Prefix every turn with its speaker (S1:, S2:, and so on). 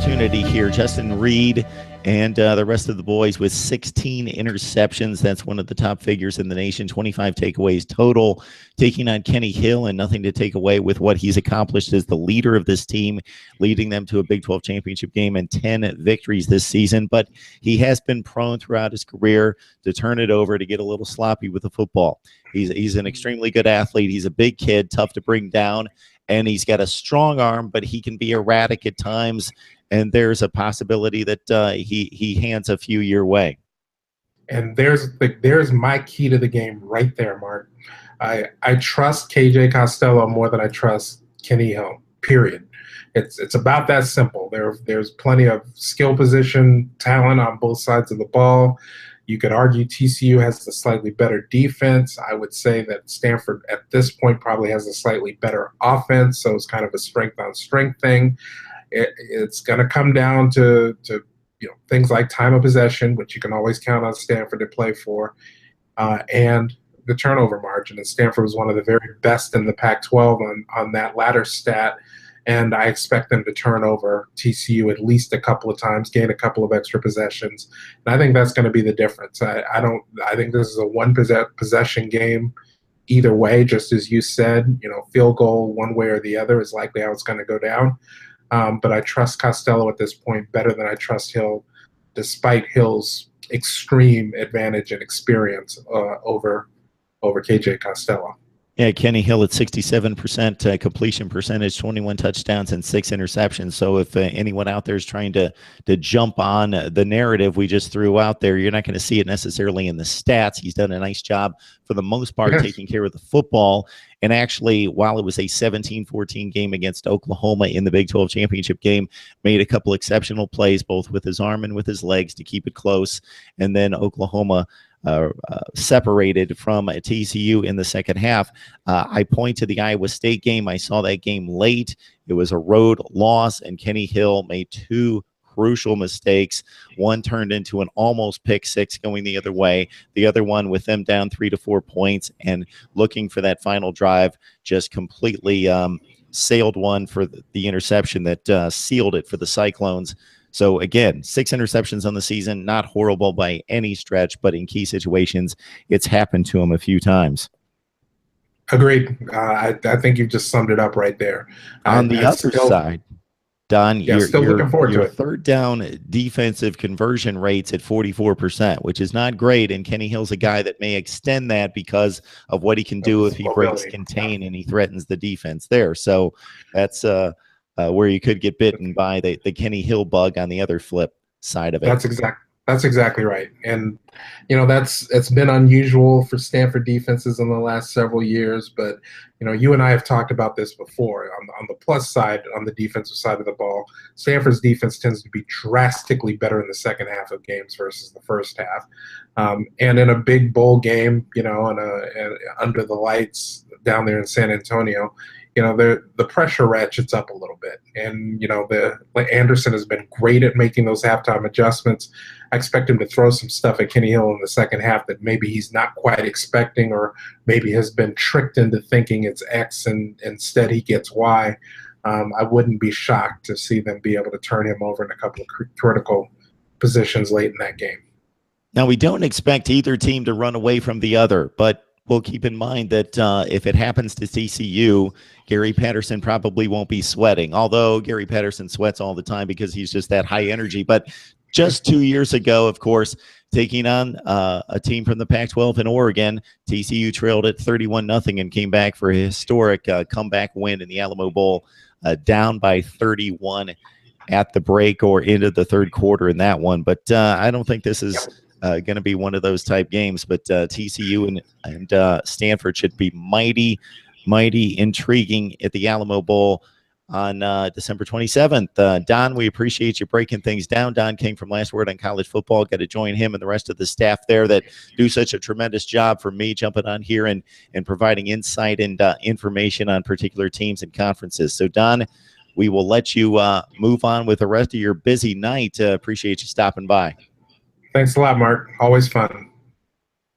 S1: opportunity here. Justin Reed and the rest of the boys with 16 interceptions. That's one of the top figures in the nation. 25 takeaways total, taking on Kenny Hill, and nothing to take away with what he's accomplished as the leader of this team, leading them to a Big 12 championship game and 10 victories this season. But he has been prone throughout his career to turn it over, to get a little sloppy with the football. He's an extremely good athlete. He's a big kid, tough to bring down, and he's got a strong arm, but he can be erratic at times. And there's a possibility that he hands a few your way.
S2: And there's my key to the game right there, Mark. I trust KJ Costello more than I trust Kenny Hill, period. It's about that simple. There's plenty of skill position talent on both sides of the ball. You could argue TCU has the slightly better defense. I would say that Stanford at this point probably has a slightly better offense, so it's kind of a strength-on-strength thing. It's going to come down to things like time of possession, which you can always count on Stanford to play for, and the turnover margin. And Stanford was one of the very best in the Pac-12 on that latter stat, and I expect them to turn over TCU at least a couple of times, gain a couple of extra possessions, and I think that's going to be the difference. I think this is a one possession game either way, just as you said. Field goal one way or the other is likely how it's going to go down. But I trust Costello at this point better than I trust Hill, despite Hill's extreme advantage and experience over KJ Costello.
S1: Yeah, Kenny Hill at 67% completion percentage, 21 touchdowns and 6 interceptions. So if anyone out there is trying to jump on the narrative we just threw out there, you're not going to see it necessarily in the stats. He's done a nice job for the most part taking care of the football. And actually, while it was a 17-14 game against Oklahoma in the Big 12 championship game, made a couple exceptional plays, both with his arm and with his legs, to keep it close. And then Oklahoma separated from TCU in the second half. I point to the Iowa State game. I saw that game late. It was a road loss, and Kenny Hill made 2 crucial mistakes. One turned into an almost pick six going the other way. The other one, with them down 3 to 4 points and looking for that final drive, just completely sailed one for the interception that sealed it for the Cyclones. So again, 6 interceptions on the season, not horrible by any stretch, but in key situations, it's happened to him a few times.
S2: Agreed. I think you've just summed it up right there.
S1: On the other side, Don,
S2: you're still looking forward to it.
S1: Third down defensive conversion rates at 44%, which is not great. And Kenny Hill's a guy that may extend that because of what he can do if he breaks contain and he threatens the defense there. So that's where you could get bitten by the Kenny Hill bug on the other flip side of it.
S2: That's exactly right. And, it's been unusual for Stanford defenses in the last several years. But, you and I have talked about this before. On the plus side, on the defensive side of the ball, Stanford's defense tends to be drastically better in the second half of games versus the first half. And in a big bowl game, and under the lights down there in San Antonio, the pressure ratchets up a little bit. And, Anderson has been great at making those halftime adjustments. I expect him to throw some stuff at Kenny Hill in the second half that maybe he's not quite expecting, or maybe has been tricked into thinking it's X and instead he gets Y. I wouldn't be shocked to see them be able to turn him over in a couple of critical positions late in that game.
S1: Now, we don't expect either team to run away from the other, but we'll keep in mind that if it happens to TCU, Gary Patterson probably won't be sweating, although Gary Patterson sweats all the time because he's just that high energy. But just 2 years ago, of course, taking on a team from the Pac-12 in Oregon, TCU trailed at 31-0 and came back for a historic comeback win in the Alamo Bowl, down by 31 at the break or into the third quarter in that one. But I don't think this is going to be one of those type games, but TCU and Stanford should be mighty intriguing at the Alamo Bowl on December 27th. Don, we appreciate you breaking things down. Don King from Last Word on College Football. Got to join him and the rest of the staff there that do such a tremendous job for me jumping on here and providing insight and information on particular teams and conferences. So, Don, we will let you move on with the rest of your busy night. Appreciate you stopping by.
S2: Thanks a lot, Mark. Always fun.